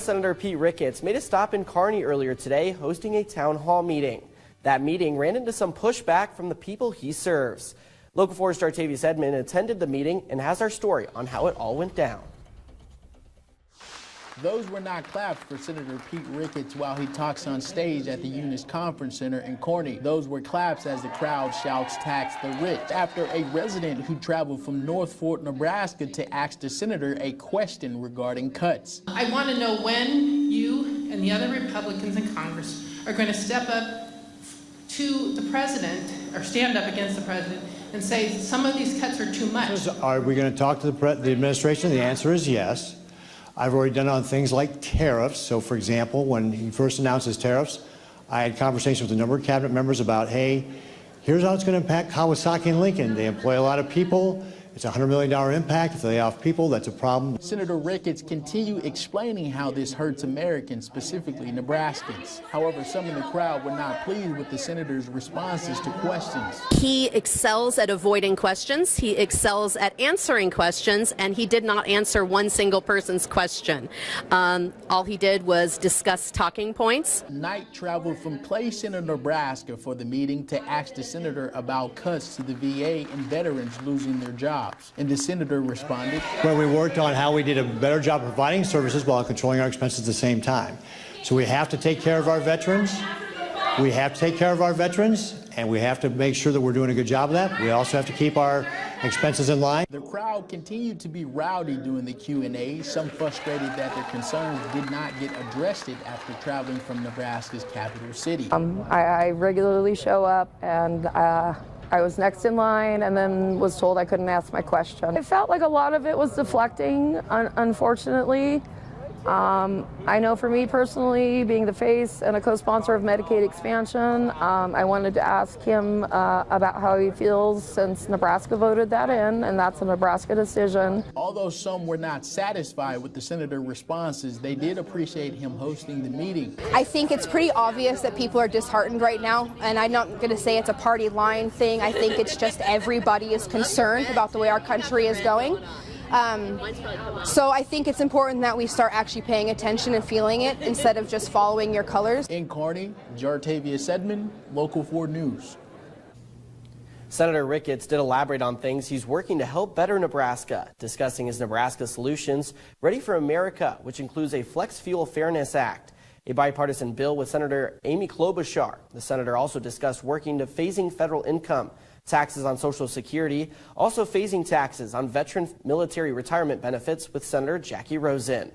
Senator Pete Ricketts made a stop in Kearney earlier today, hosting a town hall meeting. That meeting ran into some pushback from the people he serves. Local 4's Jartavius Edmond attended the meeting and has our story on how it all went down. Those were not claps for Senator Pete Ricketts while he talks on stage at the Younes Conference Center in Kearney. Those were claps as the crowd shouts "Tax the Rich" after a resident who traveled from North Fort, Nebraska to ask the senator a question regarding cuts. I want to know when you and the other Republicans in Congress are going to step up to the president or stand up against the president and say some of these cuts are too much. Are we going to talk to the administration? The answer is yes. I've already done it on things like tariffs. So, for example, when he first announced his tariffs, I had conversations with a number of cabinet members about, hey, here's how it's going to impact Kawasaki and Lincoln. They employ a lot of people. It's a $100 million impact. If they lay off people, that's a problem. Senator Ricketts continued explaining how this hurts Americans, specifically Nebraskans. However, some in the crowd were not pleased with the senator's responses to questions. He excels at avoiding questions. He excels at answering questions, and he did not answer one single person's question. All he did was discuss talking points. Knight traveled from Clay Center, Nebraska for the meeting to ask the senator about cuts to the VA and veterans losing their jobs. And the senator responded, well, we worked on how we did a better job providing services while controlling our expenses at the same time. So we have to take care of our veterans. We have to take care of our veterans, and we have to make sure that we're doing a good job of that. We also have to keep our expenses in line. The crowd continued to be rowdy during the Q&A, some frustrated that their concerns did not get addressed after traveling from Nebraska's capital city. I regularly show up, and I was next in line and then was told I couldn't ask my question. It felt like a lot of it was deflecting, unfortunately. I know for me personally, being the face and a co-sponsor of Medicaid expansion, I wanted to ask him about how he feels since Nebraska voted that in, and that's a Nebraska decision. Although some were not satisfied with the senator's responses, they did appreciate him hosting the meeting. I think it's pretty obvious that people are disheartened right now, and I'm not going to say it's a party line thing. I think it's just everybody is concerned about the way our country is going. So I think it's important that we start actually paying attention and feeling it instead of just following your colors. In Kearney, Jartavius Edmond, Local 4 News. Senator Ricketts did elaborate on things he's working to help better Nebraska, discussing his Nebraska Solutions Ready for America, which includes a Flex Fuel Fairness Act, a bipartisan bill with Senator Amy Klobuchar. The senator also discussed working to phasing federal income, taxes on Social Security, also phasing taxes on veteran military retirement benefits with Senator Jackie Rosen.